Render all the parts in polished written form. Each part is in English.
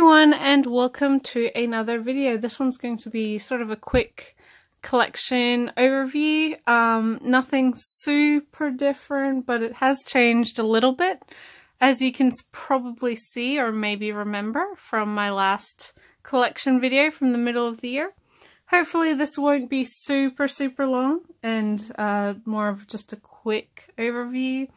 everyone, and welcome to another video. This one's going to be sort of a quick collection overview. Nothing super different, but it has changed a little bit, as you can probably see or maybe remember from my last collection video from the middle of the year. Hopefully this won't be super long and more of just a quick overview,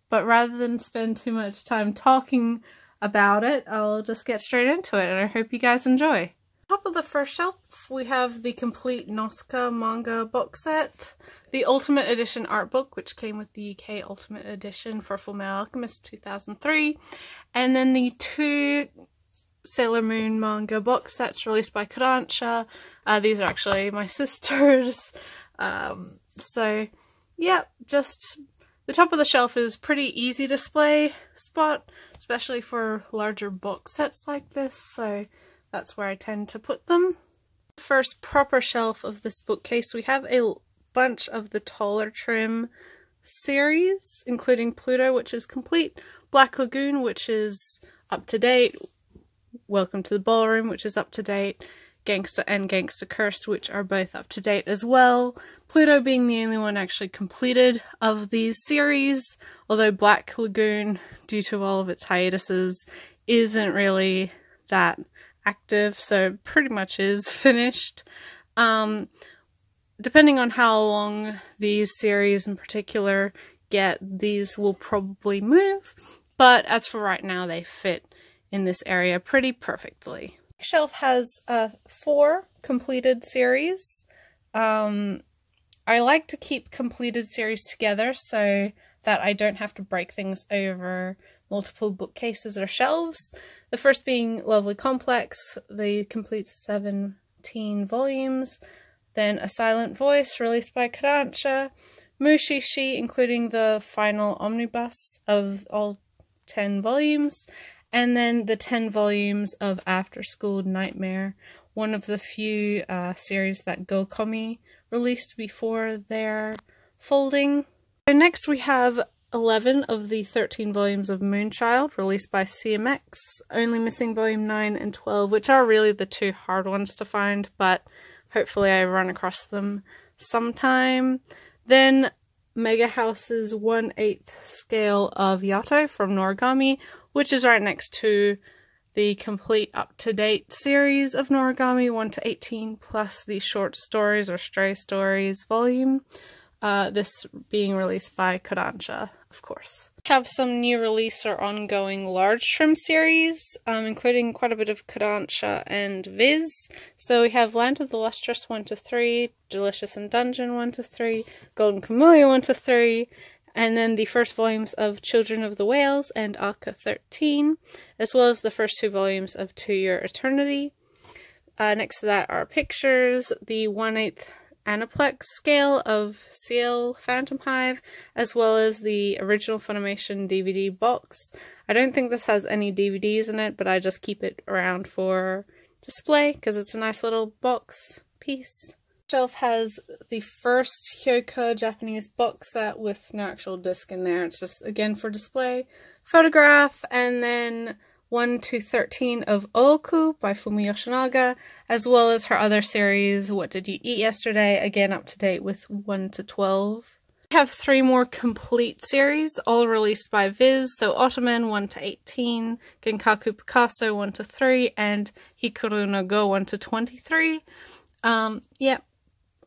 but rather than spend too much time talking about it, I'll just get straight into it, and I hope you guys enjoy. Top of the first shelf, we have the complete Nausicaä manga box set, the Ultimate Edition art book, which came with the UK Ultimate Edition for Fullmetal Alchemist 2003, and then the two Sailor Moon manga box sets released by Kodansha. These are actually my sisters. So yeah, just the top of the shelf is pretty easy display spot, especially for larger box sets like this, so that's where I tend to put them. First proper shelf of this bookcase, we have a bunch of the taller trim series, including Pluto, which is complete, Black Lagoon, which is up to date, Welcome to the Ballroom, which is up to date, Gangsta and Gangsta Cursed, which are both up to date as well. Pluto being the only one actually completed of these series, although Black Lagoon, due to all of its hiatuses, isn't really that active, so it pretty much is finished. Depending on how long these series in particular get, these will probably move, but as for right now, they fit in this area pretty perfectly. Shelf has 4 completed series. I like to keep completed series together so that I don't have to break things over multiple bookcases or shelves. The first being Lovely Complex, the complete 17 volumes. Then A Silent Voice, released by Kodansha. Mushishi, including the final omnibus of all 10 volumes. And then the 10 volumes of After School Nightmare, one of the few series that Gokomi released before their folding. And next we have 11 of the 13 volumes of Moonchild, released by CMX, only missing volume 9 and 12, which are really the two hard ones to find, but hopefully I run across them sometime. Then Mega House's 1/8 scale of Yato from Noragami, which is right next to the complete up-to-date series of Noragami 1-18, plus the short stories or stray stories volume, this being released by Kodansha, of course. We have some new release or ongoing large trim series, including quite a bit of Kodansha and Viz. So we have Land of the Lustrous 1-3, Delicious and Dungeon 1-3, Golden Kamuya 1-3, and then the first volumes of Children of the Whales and Aka 13, as well as the first 2 volumes of To Your Eternity. Next to that are pictures, the 1/8 Aniplex scale of Ciel Phantom Hive, as well as the original Funimation DVD box. I don't think this has any DVDs in it, but I just keep it around for display because it's a nice little box piece. Shelf has the first Hyoka Japanese box set with no actual disc in there. It's just, again, for display. Photograph, and then 1-13 of Ooku by Fumi Yoshinaga, as well as her other series, What Did You Eat Yesterday, again up to date with 1-12. We have 3 more complete series, all released by Viz, so Ottoman 1-18, Genkaku Picasso 1-3, and Hikaru no Go 1-23. Yep,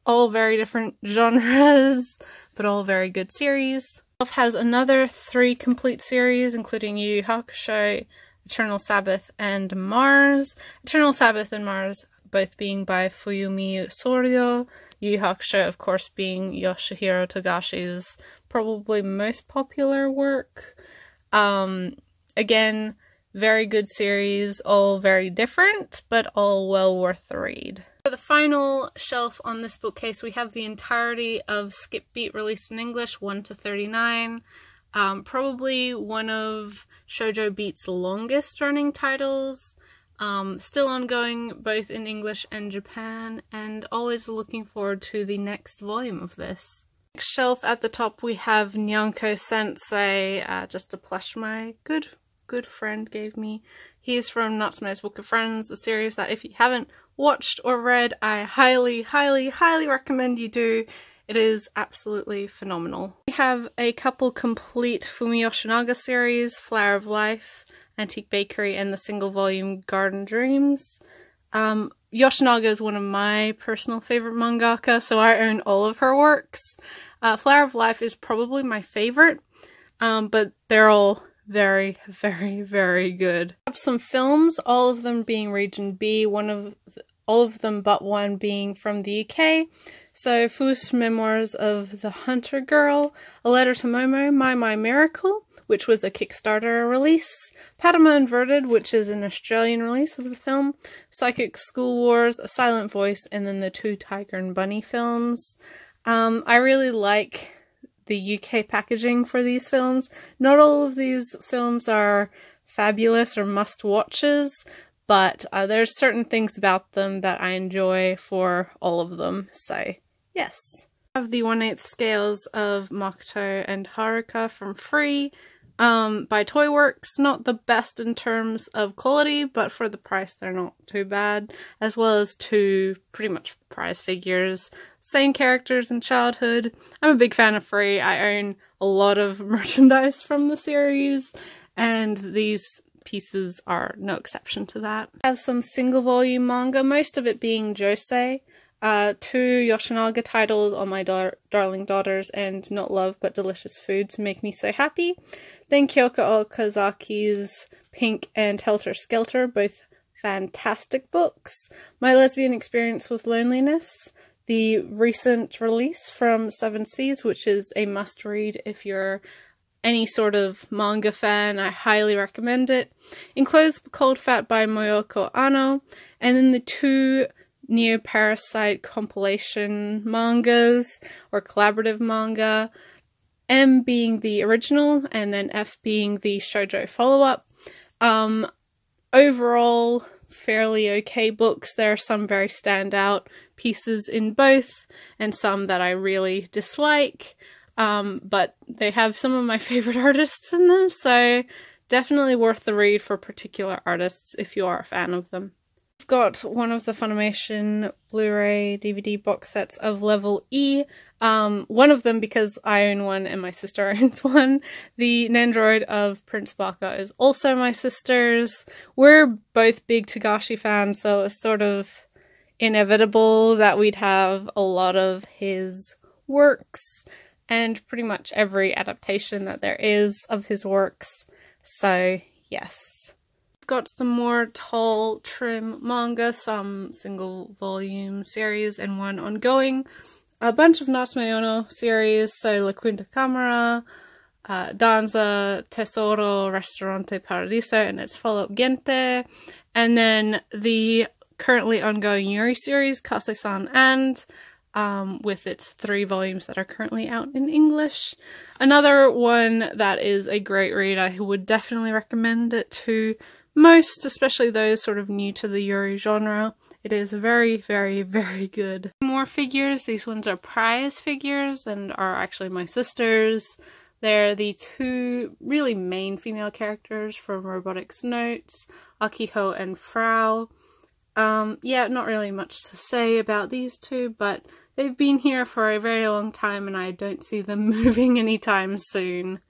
all very different genres, but all very good series. It has another 3 complete series, including Yu Yu Hakusho, Eternal Sabbath, and Mars. Eternal Sabbath and Mars both being by Fuyumi Soryo. Yu Yu Hakusho, of course, being Yoshihiro Togashi's probably most popular work. Again, very good series, all very different, but all well worth the read. For the final shelf on this bookcase, we have the entirety of Skip Beat released in English, 1-39. Probably one of Shoujo Beat's longest running titles. Still ongoing both in English and Japan, and always looking forward to the next volume of this. Next shelf at the top we have Nyanko Sensei, just to plush my good good friend gave me. He's from Natsume's Book of Friends, a series that if you haven't watched or read, I highly, highly, highly recommend you do. It is absolutely phenomenal. We have a couple complete Fumi Yoshinaga series, Flower of Life, Antique Bakery, and the single volume Garden Dreams. Yoshinaga is one of my personal favorite mangaka, so I own all of her works. Flower of Life is probably my favorite, but they're all very, very, very good. I have some films, all of them being Region B, all of them but one being from the UK. So Fu's Memoirs of the Hunter Girl, A Letter to Momo, My Miracle, which was a Kickstarter release, Padma Inverted, which is an Australian release of the film, Psychic School Wars, A Silent Voice, and then the 2 Tiger and Bunny films. I really like the UK packaging for these films. Not all of these films are fabulous or must-watches, but there's certain things about them that I enjoy for all of them, so yes. I have the 1/8 scales of Makoto and Haruka from Free by Toyworks. Not the best in terms of quality, but for the price they're not too bad, as well as 2 pretty much prize figures. Same characters in childhood. I'm a big fan of Free. I own a lot of merchandise from the series, and these pieces are no exception to that. I have some single volume manga, most of it being josei. 2 Yoshinaga titles, All My Darling Daughters and Not Love But Delicious Foods Make Me So Happy. Then Kyoko Okazaki's Pink and Helter Skelter, both fantastic books. My Lesbian Experience with Loneliness, the recent release from Seven Seas, which is a must-read if you're any sort of manga fan. I highly recommend it. Enclosed Cold Fat by Moyoko Ano, and then the 2 Neo-Parasite compilation mangas, or collaborative manga, M being the original, and then F being the shoujo follow-up. Overall, fairly okay books. There are some very standout pieces in both, and some that I really dislike, but they have some of my favorite artists in them, so definitely worth the read for particular artists if you are a fan of them. I've got one of the Funimation Blu-ray DVD box sets of Level E, one of them because I own one and my sister owns one. The Nandroid of Prince Baka is also my sister's. We're both big Togashi fans, so it's sort of inevitable that we'd have a lot of his works and pretty much every adaptation that there is of his works, so yes. Got some more tall trim manga, some single volume series and one ongoing, a bunch of Natsume Ono series, so La Quinta Camera, Danza, Tesoro, Ristorante Paradiso and its follow-up Gente, and then the currently ongoing Yuri series, Kase-san and, with its 3 volumes that are currently out in English. Another one that is a great read, I would definitely recommend it to most, especially those sort of new to the Yuri genre. It is very, very, very good. More figures. These ones are prize figures and are actually my sister's. They're the 2 really main female characters from Robotics Notes, Akiho and Frau. Yeah, not really much to say about these 2, but they've been here for a very long time and I don't see them moving anytime soon.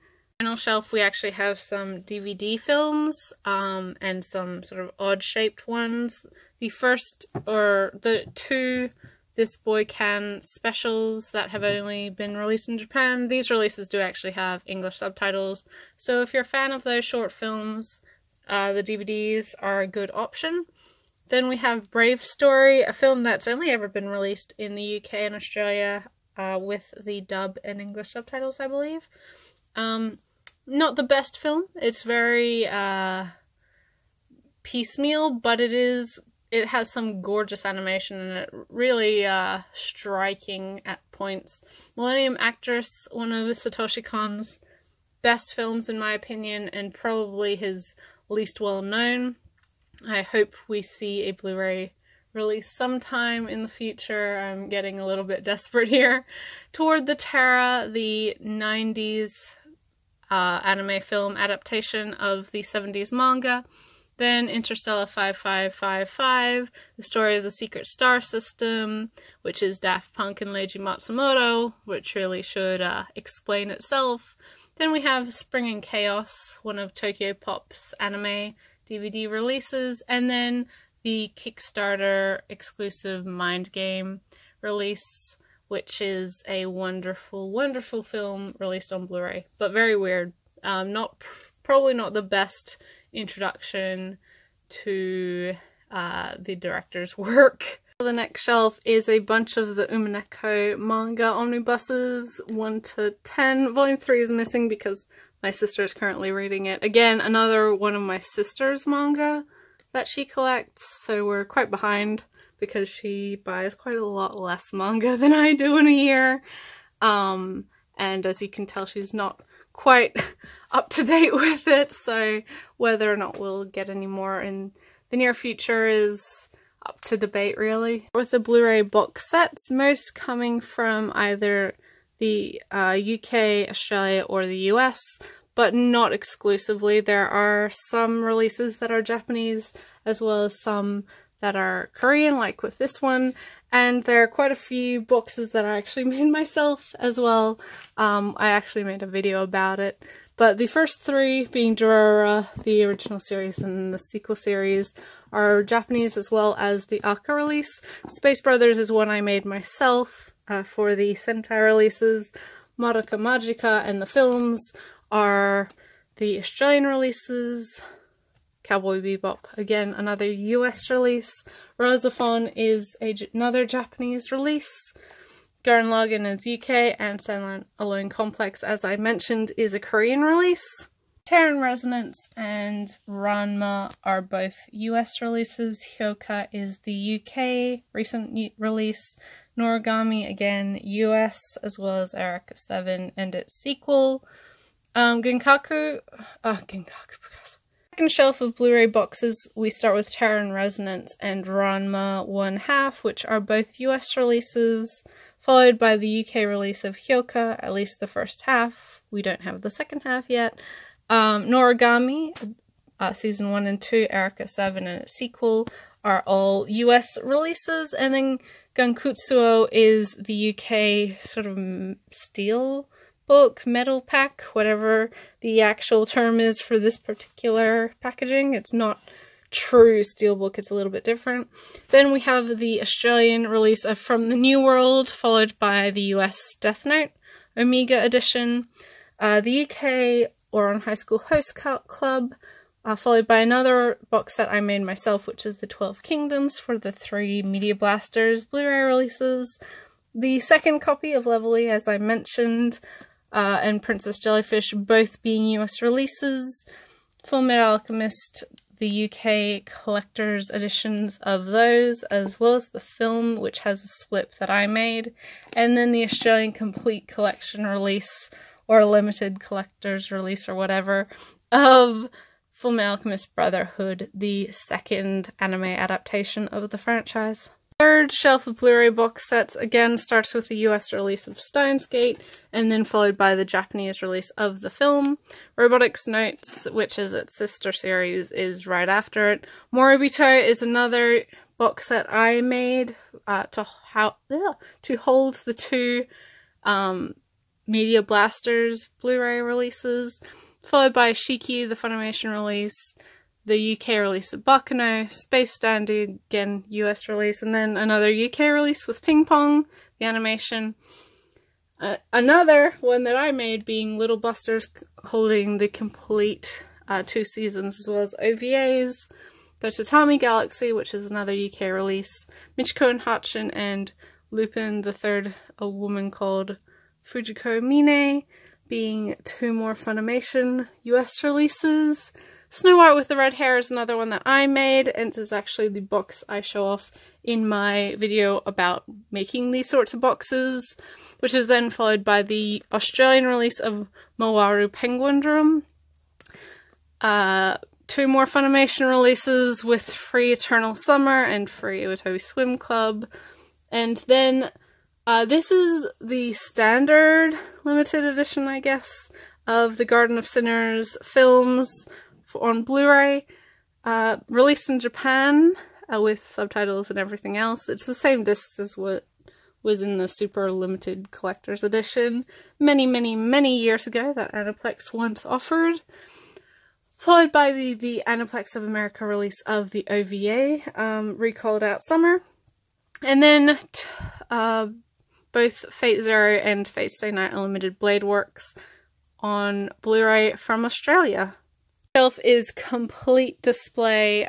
Final shelf, we actually have some DVD films and some sort of odd-shaped ones. The first, or the 2 This Boy Can specials that have only been released in Japan. These releases do actually have English subtitles, so if you're a fan of those short films, the DVDs are a good option. Then we have Brave Story, a film that's only ever been released in the UK and Australia with the dub and English subtitles, I believe. Not the best film. It's very piecemeal, but it has some gorgeous animation and it really striking at points. Millennium Actress, one of Satoshi Kon's best films in my opinion, and probably his least well known. I hope we see a Blu-ray release sometime in the future. I'm getting a little bit desperate here. Toward the Terra, the 90s anime film adaptation of the 70s manga. Then Interstellar 5555, the story of the secret star system, which is Daft Punk and Leiji Matsumoto, which really should explain itself. Then we have Spring and Chaos, one of Tokyo Pop's anime DVD releases, and then the Kickstarter exclusive Mind Game release, which is a wonderful, wonderful film released on Blu-ray, but very weird. Probably not the best introduction to the director's work. The next shelf is a bunch of the Umineko manga omnibuses, 1 to 10. Volume 3 is missing because my sister is currently reading it. Again, another one of my sister's manga that she collects, so we're quite behind because she buys quite a lot less manga than I do in a year. And as you can tell, she's not quite up to date with it, so whether or not we'll get any more in the near future is up to debate, really. With the Blu-ray box sets, most coming from either the UK, Australia, or the US, but not exclusively. There are some releases that are Japanese, as well as some that are Korean, like with this one, and there are quite a few boxes that I actually made myself as well. I actually made a video about it, but the first 3, being Durara, the original series, and the sequel series, are Japanese, as well as the Aka release. Space Brothers is one I made myself for the Sentai releases. Madoka Magica and the films are the Australian releases. Cowboy Bebop, again, another US release. Razafon is another Japanese release. Gurren Lagann is UK, and Stand Alone Complex, as I mentioned, is a Korean release. Terran Resonance and Ranma are both US releases. Hyoka is the UK recent release. Noragami, again, US, as well as Eureka 7 and its sequel. Genkaku, second shelf of Blu-ray boxes, we start with Terran Resonance and Ranma 1/2, which are both US releases, followed by the UK release of Hyoka, at least the first half. We don't have the second half yet. Noragami, season 1 and 2, Eureka 7 and its sequel are all US releases, and then Gankutsuo is the UK sort of steel book, metal pack, whatever the actual term is for this particular packaging. It's not true steelbook, it's a little bit different. Then we have the Australian release of From the New World, followed by the US Death Note Omega edition. The UK Ouran High School Host Club, followed by another box set I made myself, which is the 12 Kingdoms for the 3 Media Blasters Blu-ray releases. The second copy of Lovely, as I mentioned, and Princess Jellyfish, both being US releases. Fullmetal Alchemist, the UK collector's editions of those, as well as the film, which has a slip that I made, and then the Australian complete collection release, or limited collector's release, or whatever, of Fullmetal Alchemist Brotherhood, the second anime adaptation of the franchise. Third shelf of Blu-ray box sets again starts with the US release of Steins Gate, and then followed by the Japanese release of the film. Robotics Notes, which is its sister series, is right after it. Moribito is another box set I made to hold the 2 Media Blasters Blu-ray releases, followed by Shiki, the Funimation release, the UK release of Baccano, Space Dandy, again US release, and then another UK release with Ping Pong, the animation. Another one that I made being Little Busters, holding the complete 2 seasons, as well as OVAs. The Tatami Galaxy, which is another UK release. Michiko and Hatchin and Lupin the Third, a woman called Fujiko Mine, being 2 more Funimation US releases. Snow White with the Red Hair is another one that I made, and it is actually the box I show off in my video about making these sorts of boxes, which is then followed by the Australian release of Mawaru Penguin Drum. 2 more Funimation releases with Free Eternal Summer and Free Iwatobi Swim Club. And then this is the standard limited edition, I guess, of the Garden of Sinners films on Blu-ray, released in Japan with subtitles and everything else. It's the same discs as what was in the super limited collector's edition many years ago that Aniplex once offered. Followed by the Aniplex of America release of the OVA, Recalled Out Summer. And then both Fate Zero and Fate Stay Night Unlimited Blade Works on Blu-ray from Australia. Shelf is complete display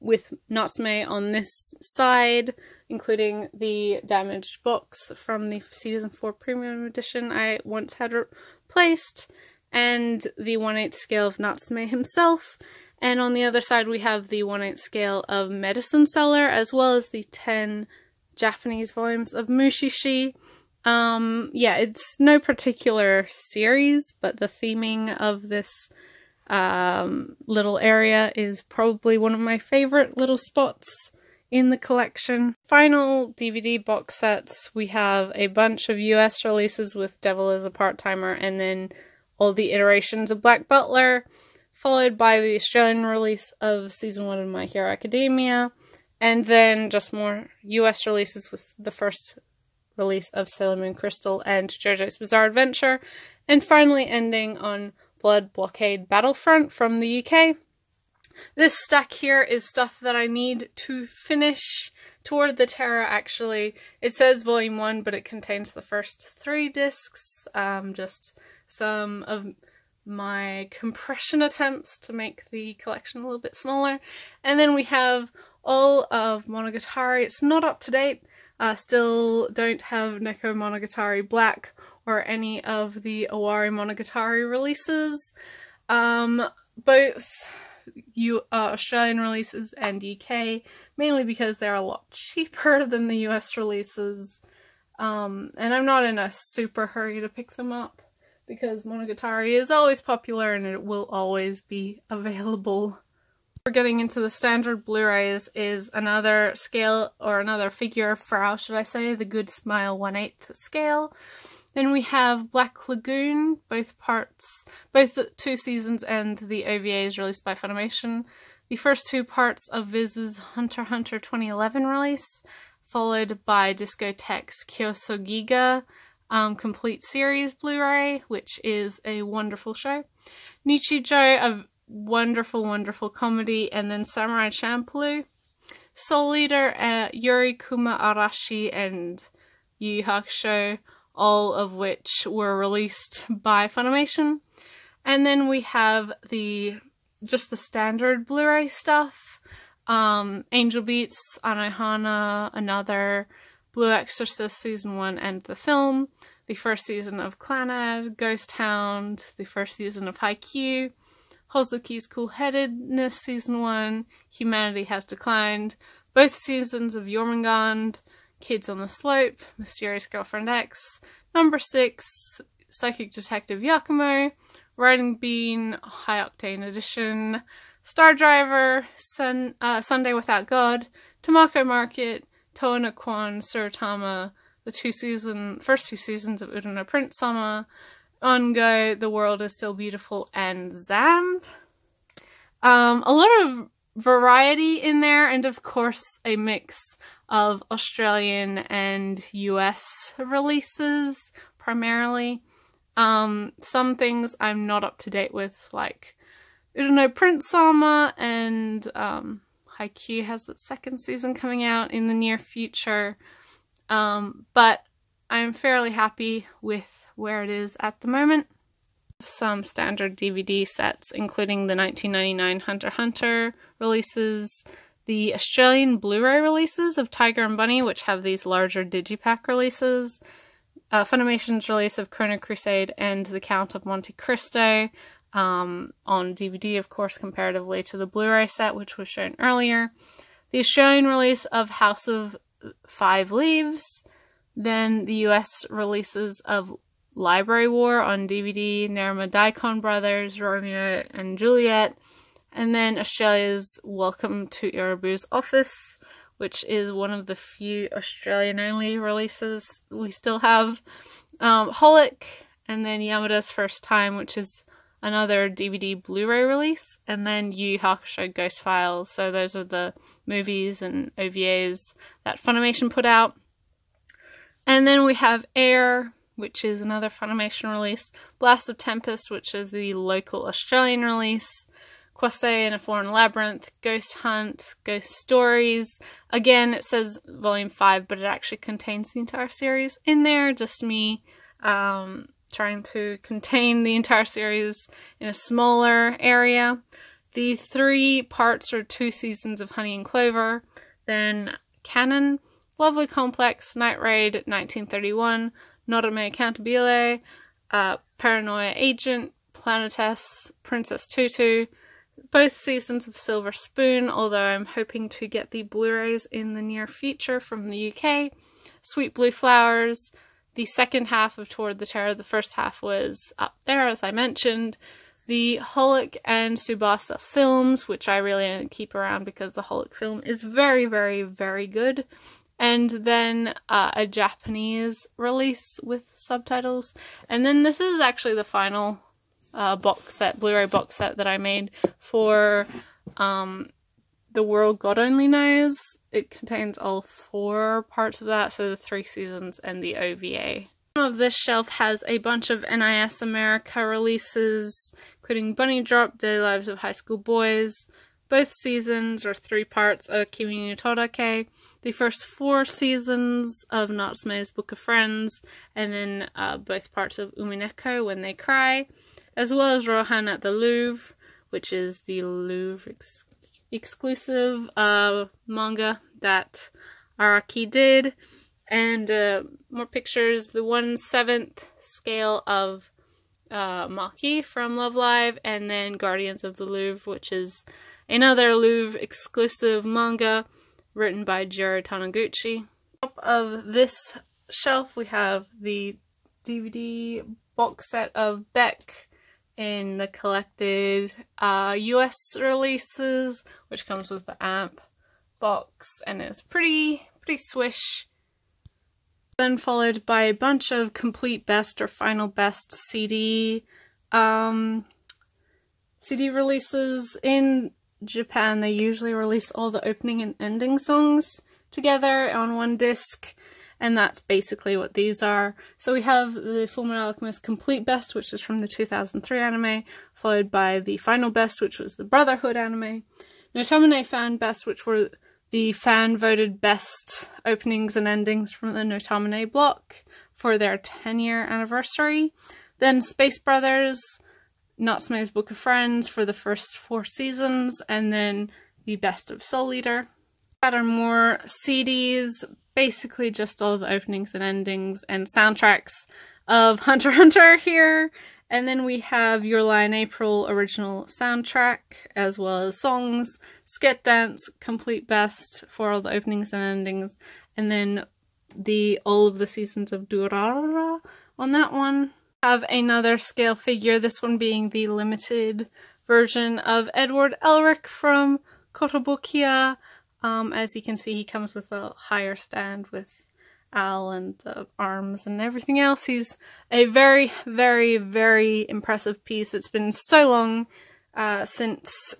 with Natsume on this side, including the damaged box from the Season 4 Premium Edition I once had replaced, and the 1/8 scale of Natsume himself. And on the other side we have the 1/8 scale of Medicine Seller, as well as the 10 Japanese volumes of Mushishi. Yeah, it's no particular series, but the theming of this little area is probably one of my favorite little spots in the collection. Final DVD box sets, we have a bunch of US releases with Devil is a Part-Timer, and then all the iterations of Black Butler, followed by the Australian release of Season 1 of My Hero Academia, and then just more US releases with the first release of Sailor Moon Crystal and JoJo's Bizarre Adventure, and finally ending on Blood Blockade Battlefront from the UK. This stack here is stuff that I need to finish. Toward the Terror, actually, it says Volume 1, but it contains the first 3 discs, just some of my compression attempts to make the collection a little bit smaller. And then we have all of Monogatari. It's not up to date. Still don't have Neko Monogatari Black or any of the Owari Monogatari releases. Both Australian releases and UK, mainly because they're a lot cheaper than the US releases. And I'm not in a super hurry to pick them up, because Monogatari is always popular and it will always be available. We're getting into the standard Blu-rays is another scale, or another figure for, how should I say, the Good Smile 1/8 scale. Then we have Black Lagoon, both parts, both the 2 seasons and the OVAs released by Funimation. The first 2 parts of Viz's Hunter x Hunter 2011 release, followed by Discotheque's Kyosogiga complete series Blu-ray, which is a wonderful show. Nichijou, a wonderful comedy, and then Samurai Champloo. Soul Eater, Yuri Kuma Arashi, and Yu Yu Hakusho, all of which were released by Funimation. And then we have just the standard Blu-ray stuff. Angel Beats, Anohana, Another, Blue Exorcist Season 1 and the film, the first season of Clannad, Ghost Hound, the first season of Haikyuu, Hozuki's Cool-Headedness Season 1, Humanity Has Declined, both seasons of Jormungand, Kids on the Slope, Mysterious Girlfriend X, Number 6, Psychic Detective Yakumo, Riding Bean, High Octane Edition, Star Driver, Sunday Without God, Tamako Market, Toa Kwan, Surutama, the first 2 seasons of Urano Prince Sama, Ongo, The World Is Still Beautiful, and Zand. A lot of variety in there, and of course a mix of Australian and US releases, primarily. Some things I'm not up to date with, like Urano Prince Sama, and Haikyuu has its 2nd season coming out in the near future. But I'm fairly happy with where it is at the moment. Some standard DVD sets, including the 1999 Hunter x Hunter releases, the Australian Blu-ray releases of Tiger and Bunny, which have these larger digipack releases, Funimation's release of Chrono Crusade and The Count of Monte Cristo, on DVD, of course, comparatively to the Blu-ray set, which was shown earlier, the Australian release of House of 5 Leaves, then the US releases of Library War on DVD, Naruma Daikon Brothers, Romeo and Juliet, and then Australia's Welcome to Irabu's Office, which is one of the few Australian-only releases we still have, Holic, and then Yamada's First Time, which is another DVD Blu-ray release, and then Yu Yu Hakusho Ghost Files. So those are the movies and OVAs that Funimation put out. And then we have Air, which is another Funimation release, Blast of Tempest, which is the local Australian release, Kwase in a Foreign Labyrinth, Ghost Hunt, Ghost Stories. Again, it says Volume 5, but it actually contains the entire series in there, just me trying to contain the entire series in a smaller area. The 3 parts are 2 seasons of Honey and Clover, then Canon, Lovely Complex, Night Raid, 1931, Norame Cantabile, Paranoia Agent, Planetes, Princess Tutu, both seasons of Silver Spoon, although I'm hoping to get the Blu-rays in the near future from the UK, Sweet Blue Flowers, the second half of Toward the Terror. The first half was up there, as I mentioned. The Holic and Tsubasa films, which I really keep around because the Holic film is very, very, very good. And then a Japanese release with subtitles. And then this is actually the final box set, Blu-ray box set that I made for The World God Only Knows. It contains all 4 parts of that, so the 3 seasons and the OVA. Of this shelf has a bunch of NIS America releases, including Bunny Drop, Daily Lives of High School Boys, both seasons or 3 parts of Kimi no Todake, the first 4 seasons of Natsume's Book of Friends, and then both parts of Umineko When They Cry, as well as Rohan at the Louvre, which is the Louvre exclusive manga that Araki did, and more pictures, the 1/7 scale of Maki from Love Live, and then Guardians of the Louvre, which is another Louvre exclusive manga written by Jiro Taniguchi. Top of this shelf we have the DVD box set of Beck in the collected US releases, which comes with the AMP box, and it's pretty swish. Then followed by a bunch of complete best or final best CD releases. In Japan, they usually release all the opening and ending songs together on one disc, and that's basically what these are. So we have the Fullmetal Alchemist Complete Best, which is from the 2003 anime, followed by the Final Best, which was the Brotherhood anime, Notamune Fan Best, which were the fan-voted best openings and endings from the Notamune block for their 10-year anniversary. Then Space Brothers, Natsume's Book of Friends for the first 4 seasons, and then the Best of Soul Eater. That are more CDs, basically just all the openings and endings and soundtracks of Hunter x Hunter here. And then we have Your Lie in April original soundtrack, as well as songs, Skit Dance, Complete Best for all the openings and endings, and then all of the seasons of Durarara on that one. Have another scale figure, this one being the limited version of Edward Elric from Kotobukiya. As you can see, he comes with a higher stand with Al and the arms and everything else. He's a very, very, very impressive piece. It's been so long since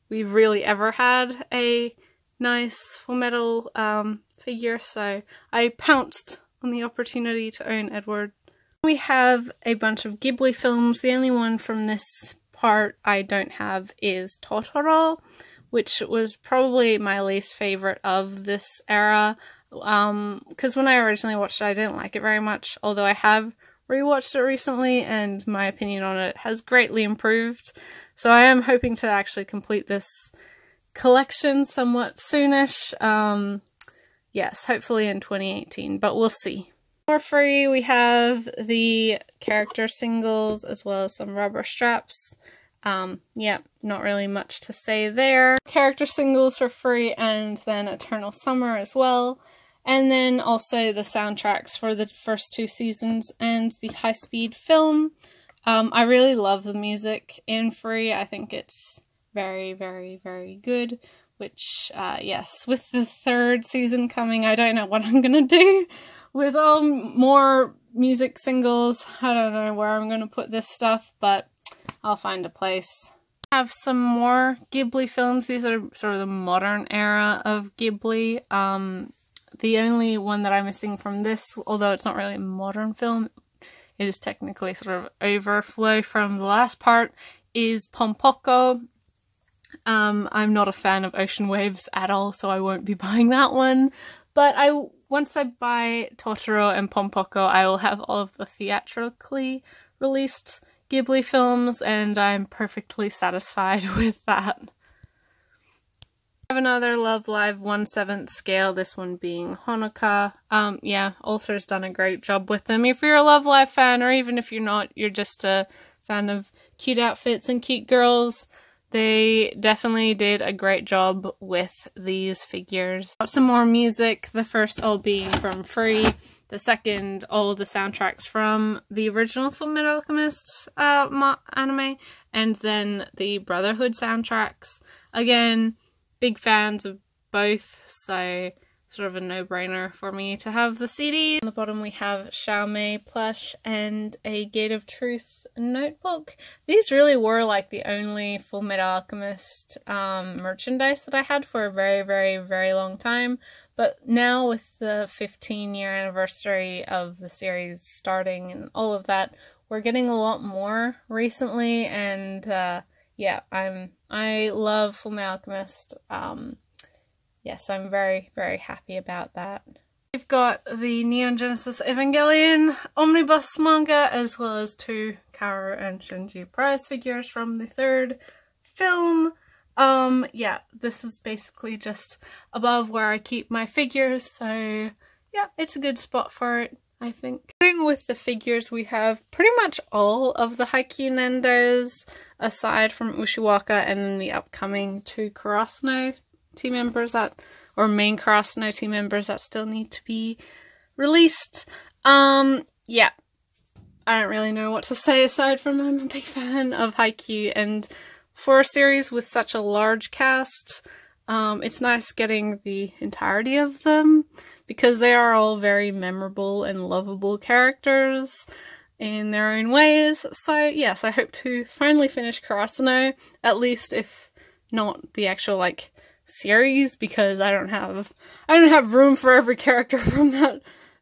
we've really ever had a nice Fullmetal figure, so I pounced on the opportunity to own Edward. We have a bunch of Ghibli films. The only one from this part I don't have is Totoro, which was probably my least favorite of this era. Because when I originally watched it, I didn't like it very much, although I have rewatched it recently and my opinion on it has greatly improved. So I am hoping to actually complete this collection somewhat soonish. Yes, hopefully in 2018, but we'll see. For free, we have the character singles as well as some rubber straps. Yeah, not really much to say there. Character singles for free, and then Eternal Summer as well. And then also the soundtracks for the first 2 seasons and the high-speed film. I really love the music in free. I think it's very, very, very good. Which, yes, with the 3rd season coming, I don't know what I'm gonna do with all more music singles. I don't know where I'm going to put this stuff, but I'll find a place. I have some more Ghibli films. These are sort of the modern era of Ghibli. The only one that I'm missing from this, although it's not really a modern film, it is technically sort of overflow from the last part, is Pompoko. I'm not a fan of ocean waves at all, so I won't be buying that one. But once I buy Totoro and Pompoko, I will have all of the theatrically released Ghibli films, and I'm perfectly satisfied with that. I have another Love Live 1/7 scale, this one being Honoka. Yeah, Alter's done a great job with them. If you're a Love Live fan, or even if you're not, you're just a fan of cute outfits and cute girls, they definitely did a great job with these figures. Got some more music, the first all being from Free, the second all the soundtracks from the original Fullmetal Alchemist anime, and then the Brotherhood soundtracks. Again, big fans of both, so sort of a no-brainer for me to have the CD. On the bottom we have Xiaomei plush and a Gate of Truth notebook. These really were like the only Fullmetal Alchemist merchandise that I had for a very, very, very long time. But now with the 15-year anniversary of the series starting and all of that, we're getting a lot more recently, and yeah, I love Fullmetal Alchemist. Yes, I'm very, very happy about that. We've got the Neon Genesis Evangelion omnibus manga, as well as 2 Kaoru and Shinji prize figures from the 3rd film. Yeah, this is basically just above where I keep my figures, so yeah, it's a good spot for it, I think. Starting with the figures, we have pretty much all of the Haikyuu Nendos, aside from Ushiwaka and then the upcoming 2 Karasuno team members or main Karasuno team members that still need to be released. Yeah, I don't really know what to say aside from I'm a big fan of Haikyuu, and for a series with such a large cast, it's nice getting the entirety of them, because they are all very memorable and lovable characters in their own ways. So yes, I hope to finally finish Karasuno, at least if not the actual like series, because I don't have room for every character from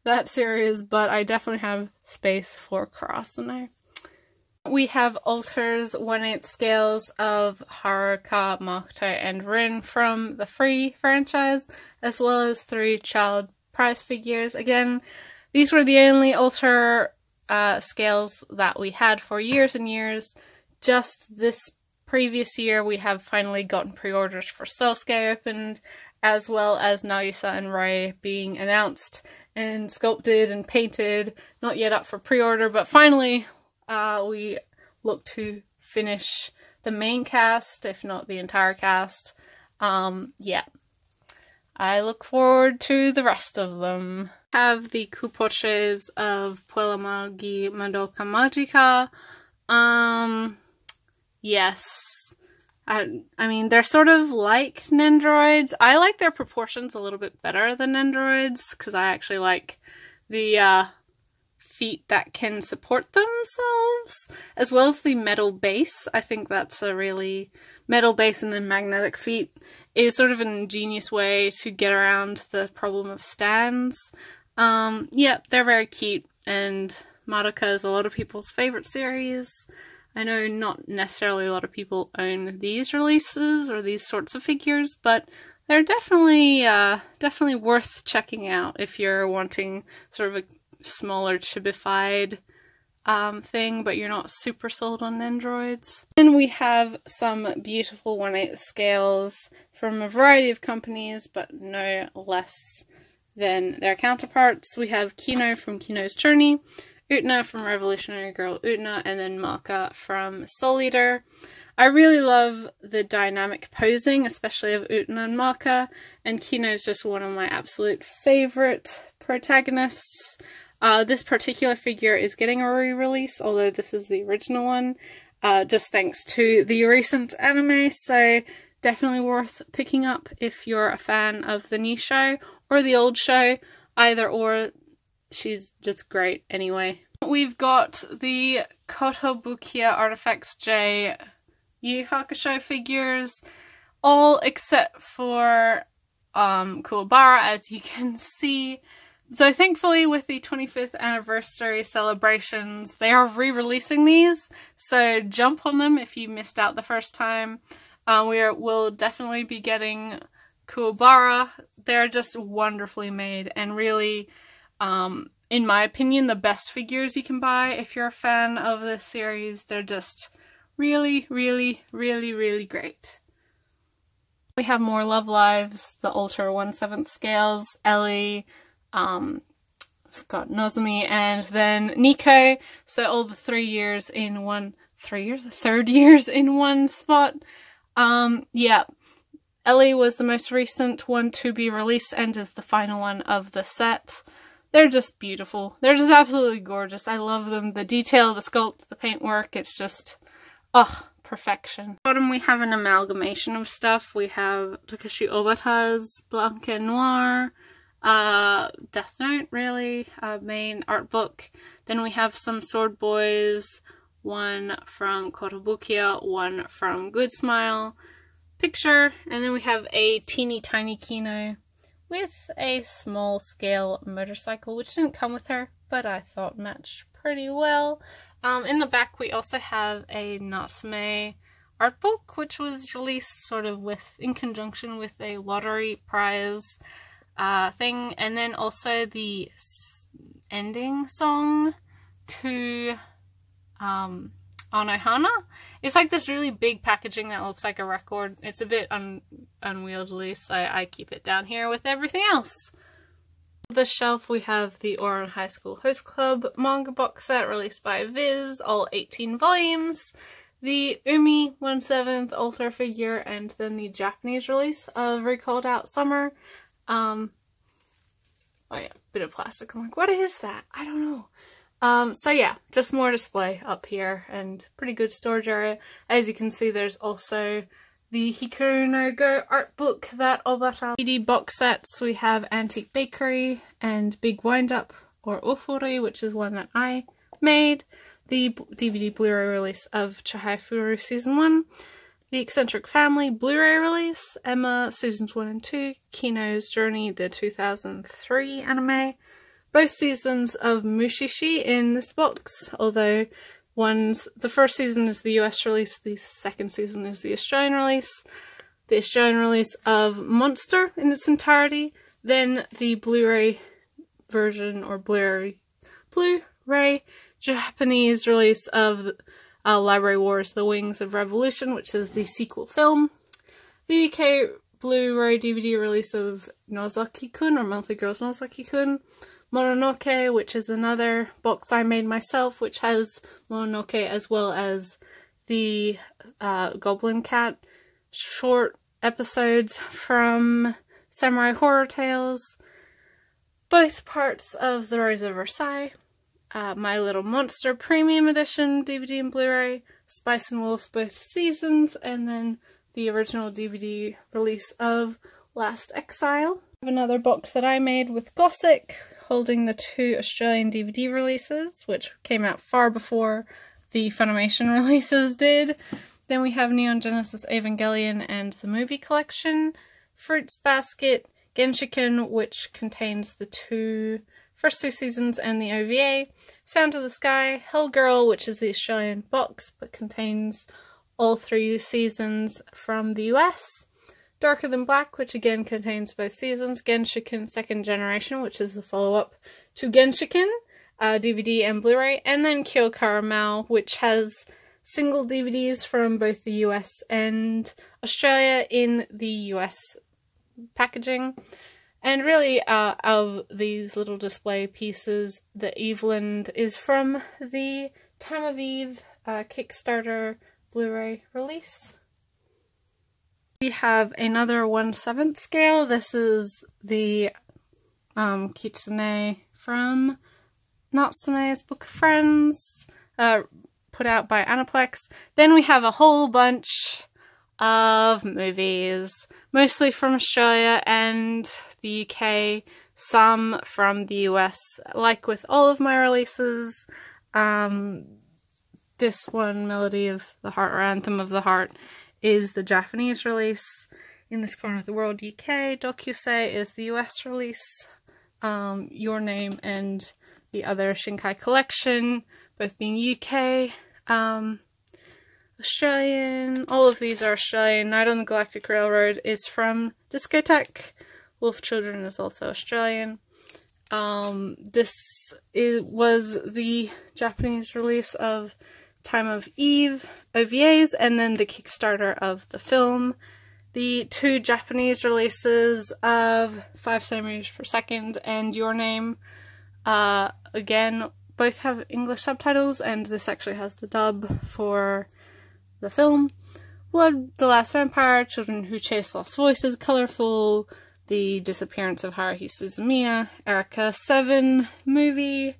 that series, but I definitely have space for Karasuno. We have Alter's 1/8 scales of Haruka, Makoto, and Rin from the Free franchise, as well as 3 child prize figures. Again, these were the only Alter scales that we had for years and years. Just this previous year we have finally gotten pre-orders for Selsuke opened, as well as Nagisa and Rai being announced and sculpted and painted, not yet up for pre-order, but finally we look to finish the main cast, if not the entire cast. Yeah, I look forward to the rest of them. Have the Kupoches of Puella Magi Madoka Magica. Yes. I mean, they're sort of like Nendoroids. I like their proportions a little bit better than Nendoroids, because I actually like the feet that can support themselves, as well as the metal base. I think that's a really... metal base and then magnetic feet is sort of an ingenious way to get around the problem of stands. Yeah, they're very cute, and Madoka is a lot of people's favourite series. I know not necessarily a lot of people own these releases or these sorts of figures, but they're definitely definitely worth checking out if you're wanting sort of a smaller chibified thing, but you're not super sold on Nendoroids. Then we have some beautiful 1/8 scales from a variety of companies, but no less than their counterparts. We have Kino from Kino's Journey, Utena from Revolutionary Girl Utena, and then Maka from Soul Eater. I really love the dynamic posing, especially of Utena and Maka, and Kino is just one of my absolute favourite protagonists. This particular figure is getting a re-release, although this is the original one, just thanks to the recent anime, so definitely worth picking up if you're a fan of the new show or the old show. Either or, she's just great anyway. We've got the Kotobukiya Artifacts J Yu Hakusho figures, all except for Kuwabara, as you can see. Though thankfully with the 25th anniversary celebrations, they are re-releasing these, so jump on them if you missed out the first time. We'll definitely be getting Kuwabara. They're just wonderfully made and really, in my opinion, the best figures you can buy if you're a fan of this series. They're just really, really, really, really great. We have more Love Lives, the Ultra 1/7 scales, Ellie, Nozomi, and then Nico. So all the 3 years in one, 3 years? 3rd years in one spot. Yeah. Ellie was the most recent one to be released and is the final one of the set. They're just beautiful. They're just absolutely gorgeous. I love them. The detail, the sculpt, the paintwork, it's just, oh, perfection. Bottom we have an amalgamation of stuff. We have Takeshi Obata's Blanc et Noir, Death Note, really, main art book. Then we have some Sword Boys, one from Kotobukiya, one from Good Smile picture, and then we have a teeny tiny Kino with a small scale motorcycle, which didn't come with her, but I thought matched pretty well. In the back we also have a Natsume art book, which was released sort of in conjunction with a lottery prize thing, and then also the ending song to Anohana. It's like this really big packaging that looks like a record. It's a bit unwieldy, so I keep it down here with everything else. On the shelf we have the Ouran High School Host Club manga box set released by Viz, all 18 volumes. The Umi 1/7 Ultra figure, and then the Japanese release of Recalled Out Summer. Oh yeah, bit of plastic. I'm like, what is that? I don't know. So yeah, just more display up here and pretty good storage area. As you can see, there's also the Hikaru no Go art book that Obata. DVD box sets, we have Antique Bakery and Big Wind Up, or Ofuri, which is one that I made. The DVD Blu-ray release of Chihaifuru Season 1. The Eccentric Family Blu-ray release, Emma Seasons 1 and 2, Kino's Journey, the 2003 anime. Both seasons of Mushishi in this box, although the first season is the US release, the second season is the Australian release. The Australian release of Monster in its entirety, then the Blu-ray version, or Blu-ray Japanese release of Library Wars, The Wings of Revolution, which is the sequel film. The UK Blu-ray DVD release of Nozaki-kun, or Monthly Girls Nozaki-kun. Mononoke, which is another box I made myself, which has Mononoke as well as the Goblin Cat short episodes from Samurai Horror Tales. Both parts of The Rise of Versailles. My Little Monster Premium Edition DVD and Blu-ray, Spice and Wolf both seasons, and then the original DVD release of Last Exile. I have another box that I made with Gossick, holding the 2 Australian DVD releases, which came out far before the Funimation releases did. Then we have Neon Genesis Evangelion and the movie collection, Fruits Basket, Genshiken, which contains the first 2 seasons and the OVA, Sound of the Sky, Hellgirl, which is the Australian box but contains all 3 seasons from the US, Darker Than Black, which again contains both seasons, Genshiken Second Generation, which is the follow-up to Genshiken, DVD and Blu-ray, and then Kyo Caramel, which has single DVDs from both the US and Australia in the US packaging. And really, of these little display pieces, the Eveland is from the Time of Eve Kickstarter Blu-ray release. We have another 1/7 scale. This is the Kitsune from Natsume's Book of Friends, put out by Aniplex. Then we have a whole bunch of movies, mostly from Australia and the UK, some from the US. Like with all of my releases, this one, Melody of the Heart or Anthem of the Heart, is the Japanese release. In This Corner of the World UK, Dokusei is the US release. Your Name and the other Shinkai collection, both being UK. Australian, all of these are Australian. Night on the Galactic Railroad is from Discotheque. Wolf Children is also Australian. This was the Japanese release of Time of Eve OVAs, and then the Kickstarter of the film. The two Japanese releases of 5 centimeters per second and Your Name, again, both have English subtitles, and this actually has the dub for the film. Blood, The Last Vampire, Children Who Chase Lost Voices, Colorful, The Disappearance of Haruhi Suzumiya, Erica 7 movie,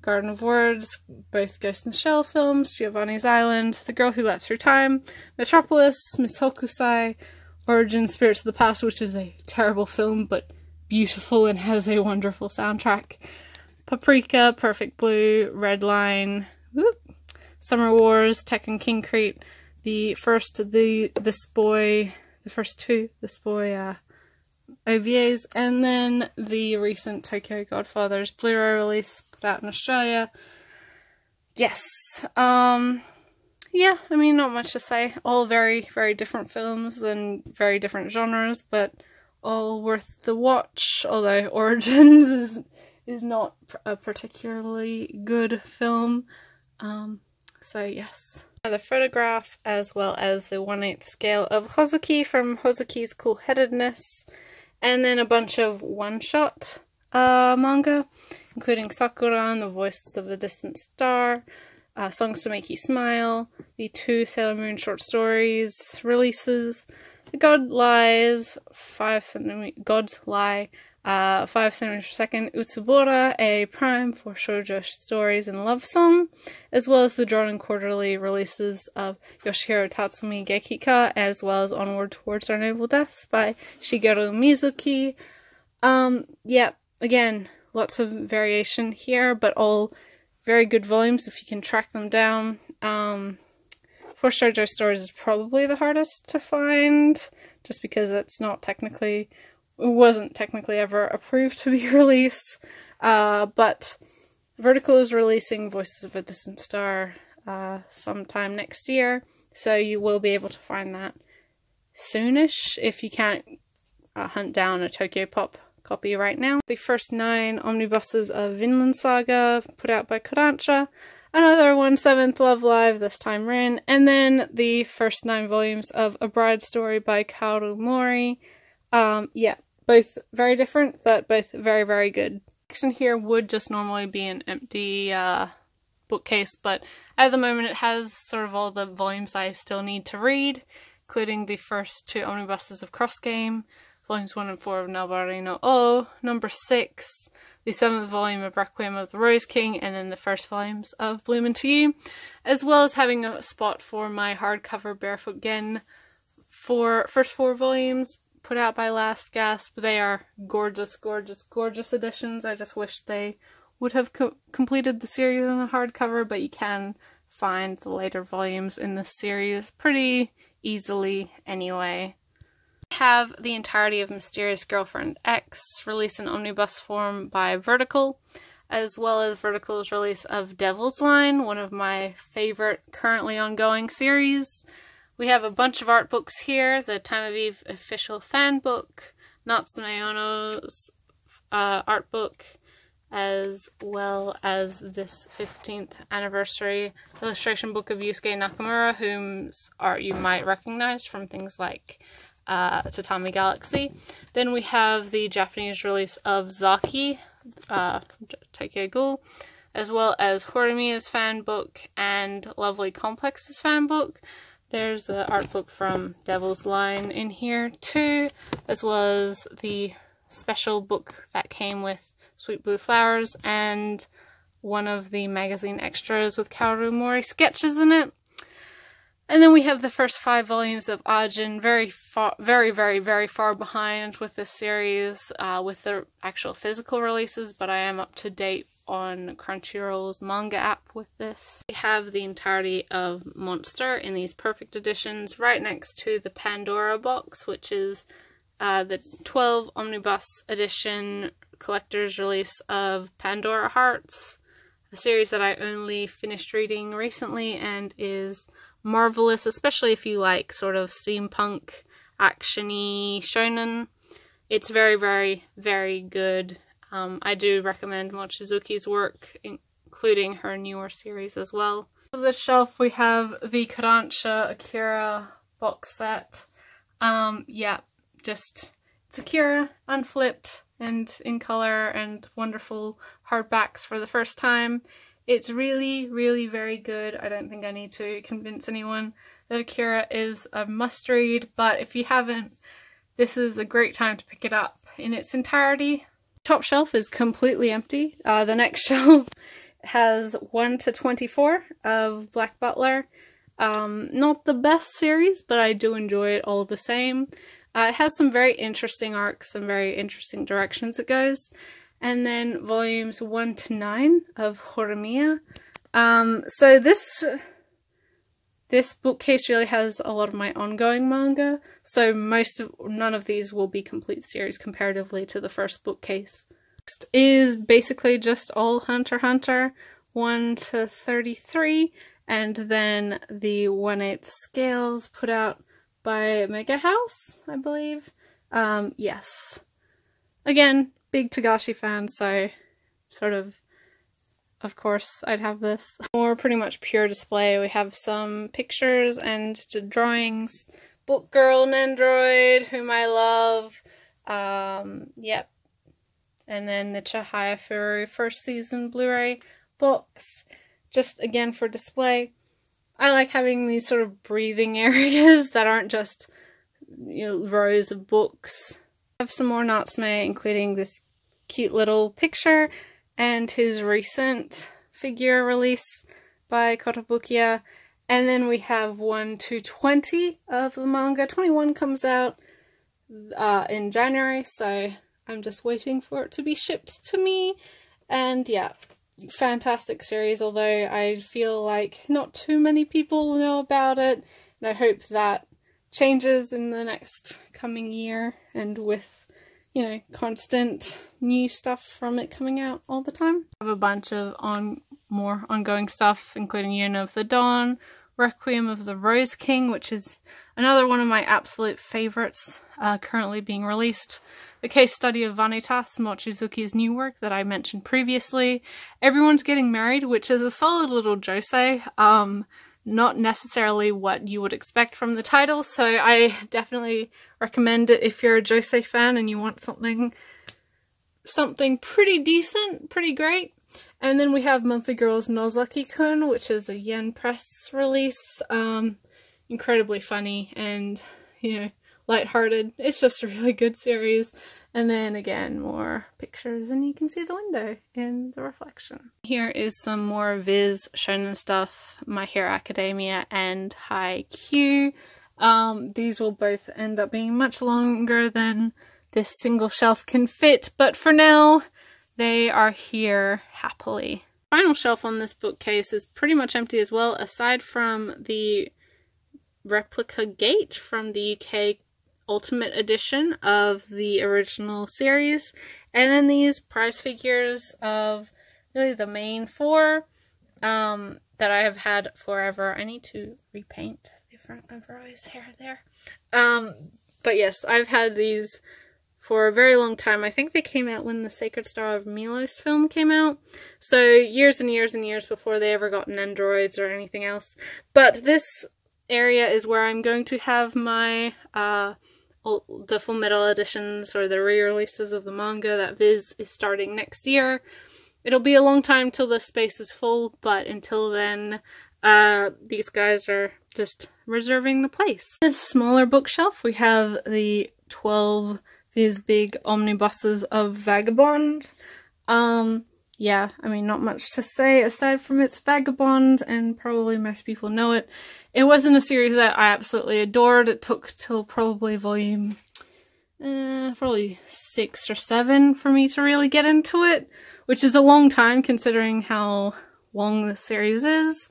Garden of Words, both Ghost in the Shell films, Giovanni's Island, The Girl Who Leapt Through Time, Metropolis, Miss Hokusai, Origin Spirits of the Past, which is a terrible film but beautiful and has a wonderful soundtrack, Paprika, Perfect Blue, Red Line, whoop, Summer Wars, Tekken King Crete, the first two This Boy OVAs, and then the recent Tokyo Godfathers Blu-ray release put out in Australia. Yes, yeah, I mean, not much to say. All very, very different films and very different genres, but all worth the watch, although Origins is not a particularly good film. So yes. Another photograph, as well as the 1/8 scale of Hozuki from Hozuki's Cool Headedness, and then a bunch of one-shot manga, including Sakura and The Voices of a Distant Star, Songs to Make You Smile, the 2 Sailor Moon short stories releases, The God Lies, 5 centimeters per second, Utsubora, a prime for shoujo stories and love song, as well as the drawn and quarterly releases of Yoshihiro Tatsumi Gekika, as well as Onward Towards Our Noble Deaths by Shigeru Mizuki. Yeah, again, lots of variation here, but all very good volumes if you can track them down. For shoujo stories is probably the hardest to find, just because it's not technically, it wasn't technically ever approved to be released. But Vertical is releasing Voices of a Distant Star sometime next year, so you will be able to find that soonish if you can't hunt down a Tokyo Pop copy right now. The first 9 omnibuses of Vinland Saga, put out by Kodansha. Another 1/7 Love Live, this time Rin. And then the first 9 volumes of A Bride Story by Kaoru Mori. Yeah, both very different, but both very, very good. Section here would just normally be an empty bookcase, but at the moment it has sort of all the volumes I still need to read, including the first 2 omnibuses of Cross Game, Volumes 1 and 4 of Nabari no O, number 6, the 7th volume of Requiem of the Rose King, and then the first volumes of Bloom Into You, as well as having a spot for my hardcover Barefoot Gen for first 4 volumes put out by Last Gasp. They are gorgeous, gorgeous, gorgeous editions. I just wish they would have completed the series in a hardcover, but you can find the later volumes in this series pretty easily anyway. Have the entirety of Mysterious Girlfriend X released in omnibus form by Vertical, as well as Vertical's release of Devil's Line, one of my favorite currently ongoing series. We have a bunch of art books here, the Time of Eve official fan book, Natsume Ono's art book, as well as this 15th anniversary illustration book of Yusuke Nakamura, whose art you might recognize from things like Tatami Galaxy. Then we have the Japanese release of Zaki, Tokyo Ghoul, as well as Horimiya's fan book and Lovely Complex's fan book. There's an art book from Devil's Line in here too, as well as the special book that came with Sweet Blue Flowers and one of the magazine extras with Kaoru Mori sketches in it. And then we have the first 5 volumes of Ajin, very far behind with this series, with the actual physical releases, but I am up to date on Crunchyroll's manga app with this. We have the entirety of Monster in these perfect editions right next to the Pandora box, which is the 12 omnibus edition collector's release of Pandora Hearts, a series that I only finished reading recently and is marvelous, especially if you like sort of steampunk, action-y shonen. It's very good. I do recommend Mochizuki's work, including her newer series as well. On the shelf we have the Kodansha Akira box set. Yeah, just it's Akira unflipped and in color and wonderful hardbacks for the first time. It's really very good. I don't think I need to convince anyone that Akira is a must-read, but if you haven't, this is a great time to pick it up in its entirety. Top shelf is completely empty. The next shelf has 1 to 24 of Black Butler. Not the best series, but I do enjoy it all the same. It has some very interesting arcs and very interesting directions it goes. And then volumes 1 to 9 of Horimiya. So this bookcase really has a lot of my ongoing manga, so none of these will be complete series comparatively to the first bookcase. Next is basically just all Hunter x Hunter 1 to 33, and then the 1/8 scales put out by Mega House, I believe. Yes. Again, big Togashi fan, so sort of course I'd have this. More pretty much pure display. We have some pictures and drawings. Book Girl Nendroid, whom I love. Yep. And then the Chihaya Furu first season Blu-ray box. Just again for display. I like having these sort of breathing areas that aren't just, you know, rows of books. I have some more Natsume, including this cute little picture and his recent figure release by Kotobukiya. And then we have 1 to 20 of the manga. 21 comes out in January, so I'm just waiting for it to be shipped to me. And yeah, fantastic series, although I feel like not too many people know about it. And I hope that changes in the next coming year, and with, you know, constant new stuff from it coming out all the time. I have a bunch of more ongoing stuff, including Yuna of the Dawn, Requiem of the Rose King, which is another one of my absolute favorites, currently being released. The Case Study of Vanitas, Mochizuki's new work that I mentioned previously. Everyone's Getting Married, which is a solid little josei. Not necessarily what you would expect from the title, so I definitely recommend it if you're a josei fan and you want something pretty decent, pretty great. And then we have Monthly Girls Nozaki-kun, which is a Yen Press release. Incredibly funny and, you know, lighthearted. It's just a really good series. And then again, more pictures, and you can see the window in the reflection. Here is some more Viz shonen stuff, My Hero Academia and Haikyuu. These will both end up being much longer than this single shelf can fit, but for now, they are here happily. Final shelf on this bookcase is pretty much empty as well, aside from the replica gate from the UK Ultimate Edition of the original series, and then these prize figures of really the main 4 that I have had forever. I need to repaint the front of Roy's hair there. But yes, I've had these for a very long time. I think they came out when the Sacred Star of Milos film came out, so years and years and years before they ever got Nendroids or anything else. But this area is where I'm going to have my the Full Metal editions, or the re-releases of the manga that Viz is starting next year. It'll be a long time till the space is full, but until then, these guys are just reserving the place. This smaller bookshelf, we have the 12 Viz big omnibuses of Vagabond. Yeah, I mean, not much to say aside from it's Vagabond, and probably most people know it. It wasn't a series that I absolutely adored. It took till probably volume probably 6 or 7 for me to really get into it, which is a long time considering how long the series is.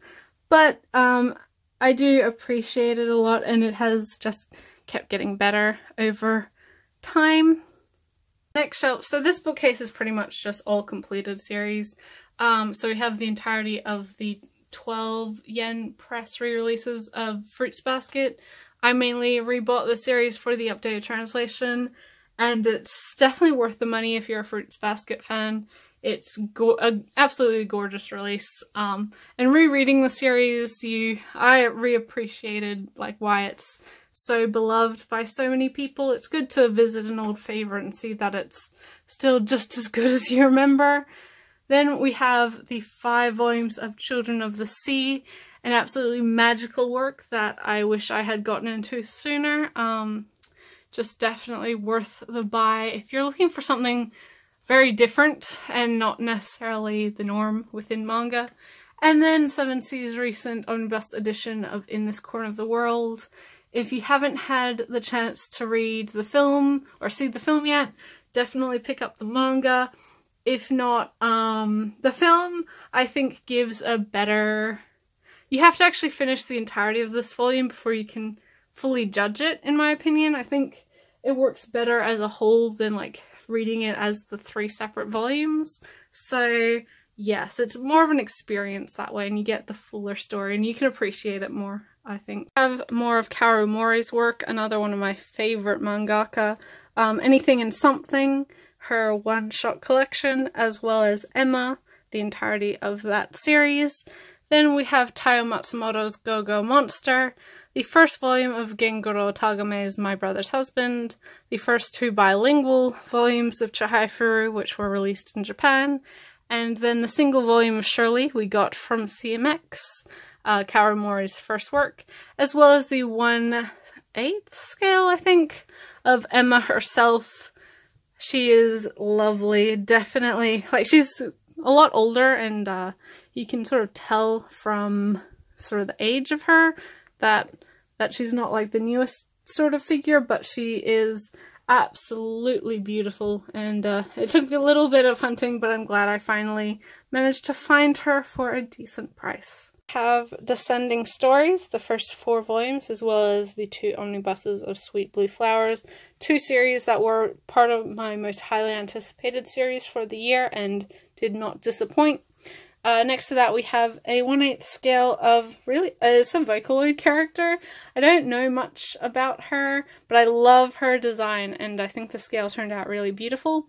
But I do appreciate it a lot, and it has just kept getting better over time. Next shelf. So this bookcase is pretty much just all completed series. So we have the entirety of the 12 yen press re-releases of Fruits Basket. I mainly rebought the series for the updated translation, and it's definitely worth the money if you're a Fruits Basket fan. It's an absolutely gorgeous release. And rereading the series, I reappreciated like why it's so beloved by so many people. It's good to visit an old favorite and see that it's still just as good as you remember. Then we have the 5 volumes of Children of the Sea, an absolutely magical work that I wish I had gotten into sooner. Just definitely worth the buy if you're looking for something very different and not necessarily the norm within manga. And then 7C's recent omnibus edition of In This Corner of the World. If you haven't had the chance to read the film or see the film yet, definitely pick up the manga. If not, the film I think gives a better... You have to actually finish the entirety of this volume before you can fully judge it, in my opinion. I think it works better as a whole than like reading it as the 3 separate volumes. So yes, it's more of an experience that way, and you get the fuller story and you can appreciate it more, I think. I have more of Kaoru Mori's work, another one of my favorite mangaka. Anything and Something, her one-shot collection, as well as Emma, the entirety of that series. Then we have Taiyo Matsumoto's Go-Go Monster, the first volume of Gengoro Tagame's My Brother's Husband, the first 2 bilingual volumes of Chihai Furu, which were released in Japan, and then the single volume of Shirley we got from CMX, Kaoru Mori's first work, as well as the 1/8 scale, I think, of Emma herself. She is lovely, definitely. Like, she's a lot older, and you can sort of tell from sort of the age of her that she's not like the newest sort of figure, but she is absolutely beautiful, and it took a little bit of hunting, but I'm glad I finally managed to find her for a decent price. I have Descending Stories, the first 4 volumes, as well as the 2 omnibuses of Sweet Blue Flowers, 2 series that were part of my most highly anticipated series for the year and did not disappoint. Next to that we have a 1/8 scale of really some Vocaloid character. I don't know much about her, but I love her design, and I think the scale turned out really beautiful.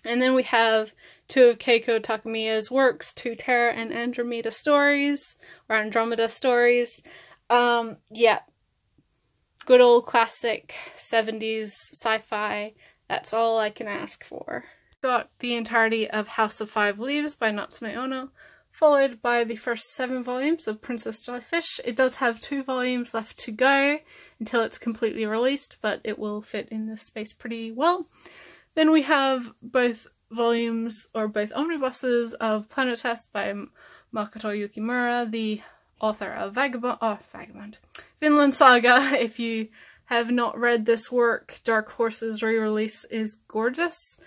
And then we have 2 of Keiko Takemiya's works, 2 Terra and Andromeda stories, or Andromeda stories. Yeah, good old classic 70s sci-fi. That's all I can ask for. Got the entirety of House of 5 Leaves by Natsume Ono, followed by the first 7 volumes of Princess Jellyfish. It does have 2 volumes left to go until it's completely released, but it will fit in this space pretty well. Then we have both volumes, or both omnibuses, of Planet Test by Makoto Yukimura, the author of Vagabond, Vinland Saga. If you have not read this work, Dark Horse's re-release is gorgeous.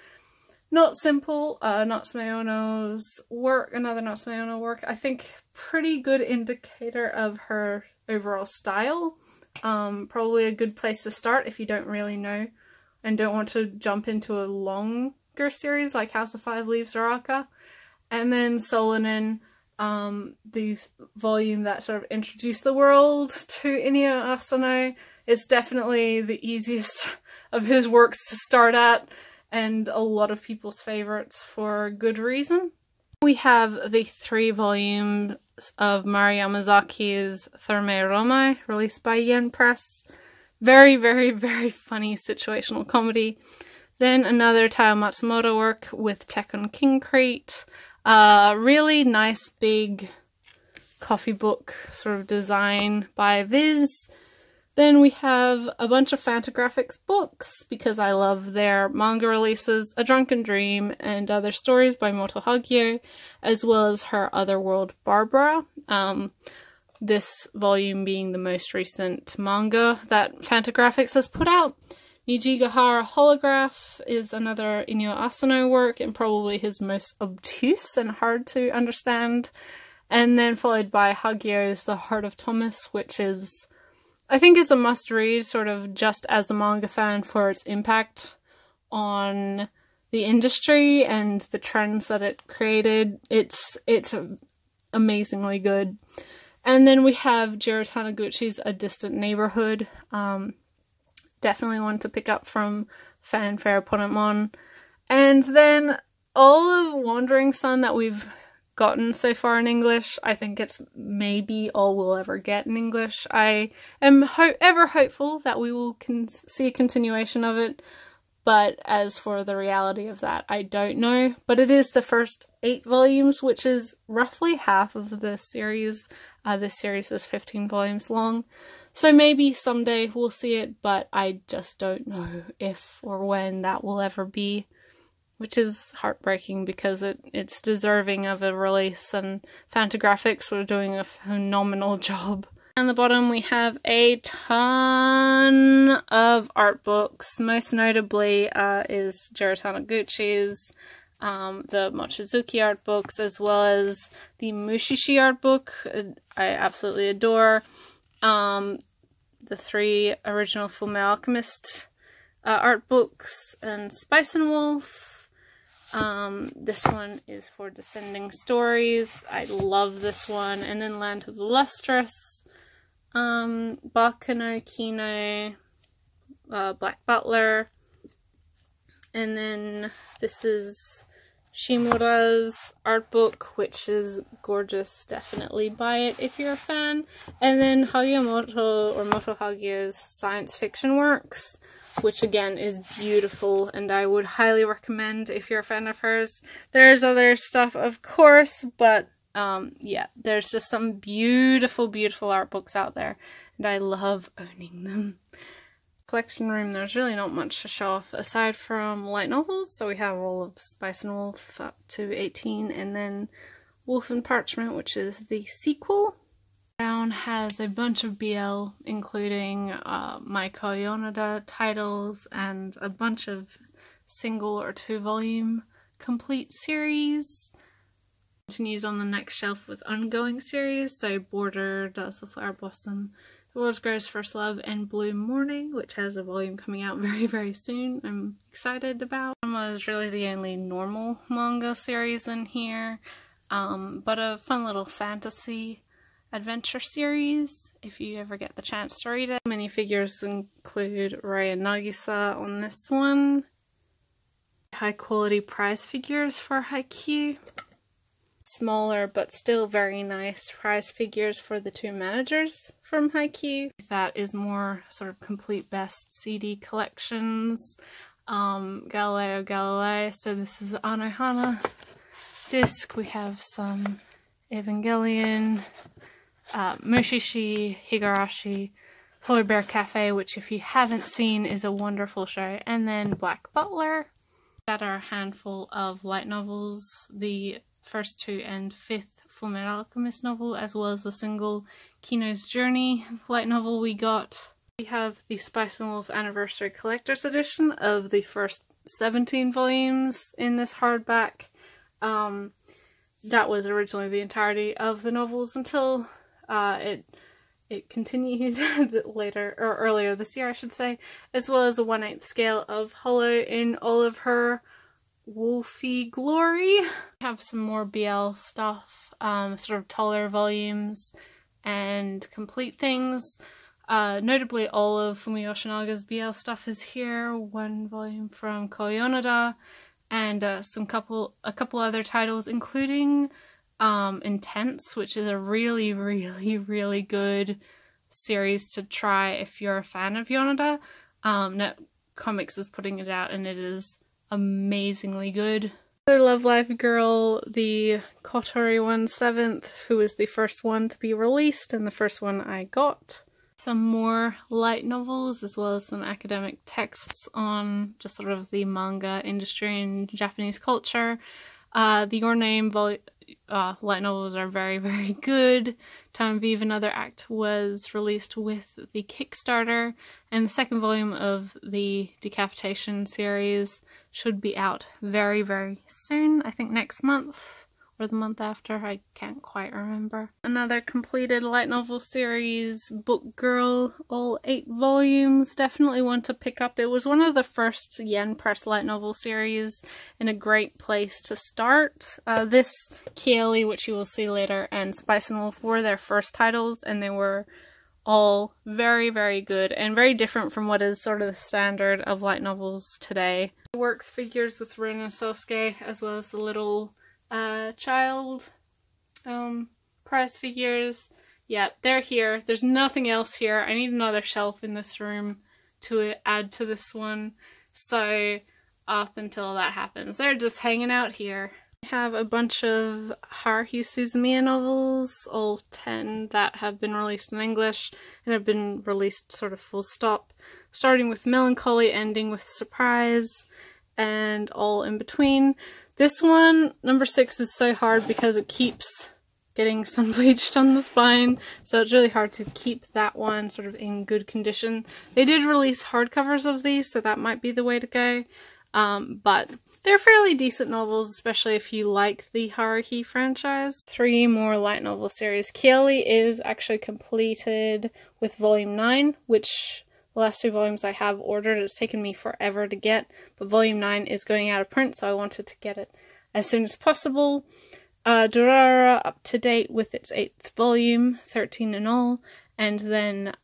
Not Simple, Natsume Ono's work, another Natsume Ono work, I think pretty good indicator of her overall style. Probably a good place to start if you don't really know and don't want to jump into a longer series like House of 5 Leaves or Aka. And then Solanin, the volume that sort of introduced the world to Inio Asano, is definitely the easiest of his works to start at, and a lot of people's favorites for good reason. We have the 3 volumes of Mari Yamazaki's Thermae Romae, released by Yen Press. Very, very, very funny situational comedy. Then another Taiyo Matsumoto work with Tekken King Crate. Really nice big coffee book sort of design by Viz. Then we have a bunch of Fantagraphics books, because I love their manga releases, A Drunken Dream and Other Stories by Moto Hagio, as well as her Otherworld Barbara. this volume being the most recent manga that Fantagraphics has put out. Nijigahara Holograph is another Inyo Asano work, and probably his most obtuse and hard to understand. And then followed by Hagio's The Heart of Thomas, which is, I think, is a must-read, sort of just as a manga fan, for its impact on the industry and the trends that it created. It's amazingly good. And then we have Jiro Taniguchi's A Distant Neighborhood. Definitely one to pick up from Fanfare Ponetmon. And then all of Wandering Sun that we've gotten so far in English, I think it's maybe all we'll ever get in English. I am ever hopeful that we will see a continuation of it, but as for the reality of that, I don't know. But it is the first 8 volumes, which is roughly half of the series. This series is 15 volumes long, so maybe someday we'll see it, but I just don't know if or when that will ever be, which is heartbreaking because it's deserving of a release, and Fantagraphics were doing a phenomenal job. On the bottom we have a ton of art books. Most notably is Jiro Taniguchi's the Mochizuki art books, as well as the Mushishi art book. I absolutely adore. The 3 original Fullmetal Alchemist art books, and Spice and Wolf. This one is for Descending Stories. I love this one. And then Land of the Lustrous. Baku no Kino, Black Butler. And then this is Shimura's art book, which is gorgeous. Definitely buy it if you're a fan. And then Hagio or Moto Hagio's science fiction works, which again is beautiful, and I would highly recommend if you're a fan of hers. There's other stuff, of course, but yeah, there's just some beautiful, beautiful art books out there, and I love owning them. Collection room, there's really not much to show off aside from light novels. So we have all of Spice and Wolf up to 18, and then Wolf and Parchment, which is the sequel. Down has a bunch of BL, including Maiko Yonoda titles and a bunch of single or 2 volume complete series. Continues on the next shelf with ongoing series, so Border, Does the Flower Blossom, The World's Greatest First Love, and Blue Morning, which has a volume coming out very, very soon. I'm excited about. It was really the only normal manga series in here, but a fun little fantasy adventure series if you ever get the chance to read it. Minifigures include Rei and Nagisa on this one. High quality prize figures for Haikyuu. Smaller but still very nice prize figures for the 2 managers from Haikyuu. That is more sort of complete best CD collections. Galileo Galilei, so this is Anohana disc. We have some Evangelion, Mushishi, Higurashi, Polar Bear Cafe, which if you haven't seen is a wonderful show, and then Black Butler. That are a handful of light novels, the first 2 and 5th Fullmetal Alchemist novel, as well as the single Kino's Journey light novel we got. We have the Spice and Wolf Anniversary Collector's Edition of the first 17 volumes in this hardback. That was originally the entirety of the novels until it continued later, or earlier this year I should say, as well as a 1/8 scale of Hollow in all of her wolfy glory. We have some more BL stuff, sort of taller volumes and complete things. Notably all of Fumi Yoshinaga's BL stuff is here. 1 volume from Koyonoda, and a couple other titles, including Intense, which is a really, really, really good series to try if you're a fan of Yonoda. Net Comics is putting it out, and it is amazingly good. Another Love Live girl, the Kotori 1/7, who was the first one to be released and the first one I got. Some more light novels, as well as some academic texts on just sort of the manga industry and Japanese culture. The Your Name light novels are very, very good. Time of Eve, Another Act was released with the Kickstarter, and the second volume of the Decapitation series should be out very, very soon. I think next month or the month after, I can't quite remember. Another completed light novel series, Book Girl, all 8 volumes. Definitely one to pick up. It was one of the first Yen Press light novel series and a great place to start. This, Kieli, which you will see later, and Spice and Wolf were their first titles, and they were all very, very good and very different from what is sort of the standard of light novels today. It works figures with Rin and Sosuke, as well as the little child prize figures. Yeah, they're here. There's nothing else here. I need another shelf in this room to add to this one, so up until that happens, they're just hanging out here. I have a bunch of Haruhi Suzumiya novels, all 10 that have been released in English and have been released sort of full stop, starting with Melancholy, ending with Surprise, and all in between. This one, number 6, is so hard because it keeps getting sun bleached on the spine, so it's really hard to keep that one sort of in good condition. They did release hardcovers of these, so that might be the way to go, but they're fairly decent novels, especially if you like the Haruhi franchise. 3 more light novel series. Kieli is actually completed with volume 9, which the last 2 volumes I have ordered. It's taken me forever to get, but volume 9 is going out of print, so I wanted to get it as soon as possible. Durara up to date with its 8th volume, 13 in all, and then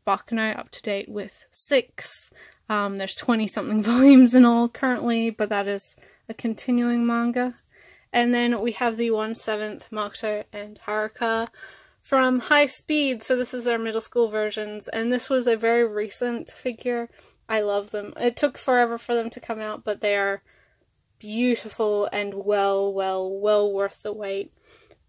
Baccano up to date with 6. There's 20 something volumes in all currently, but that is a continuing manga. And then we have the 1/7 Makoto and Haruka from High Speed, so this is their middle school versions, and this was a very recent figure. I love them. It took forever for them to come out, but they are beautiful and well worth the wait.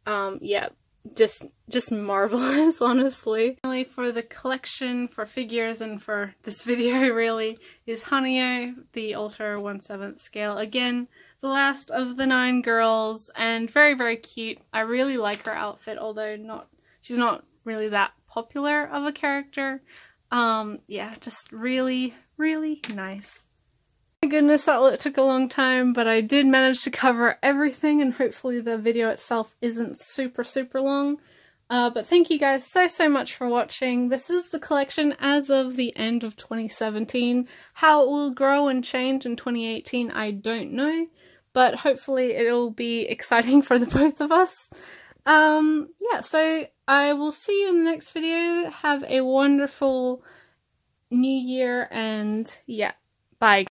Yeah, just marvelous, honestly. Finally, for the collection, for figures, and for this video really, is Hanyo, the Ultra 1/7 scale. Again, the last of the 9 girls, and very, very cute. I really like her outfit, although she's not really that popular of a character. Yeah, just really, really nice. My goodness, that took a long time, but I did manage to cover everything, and hopefully the video itself isn't super, super long. But thank you guys so much for watching. This is the collection as of the end of 2017. How it will grow and change in 2018, I don't know, but hopefully it'll be exciting for the both of us. Yeah, so I will see you in the next video. Have a wonderful new year, and yeah, bye.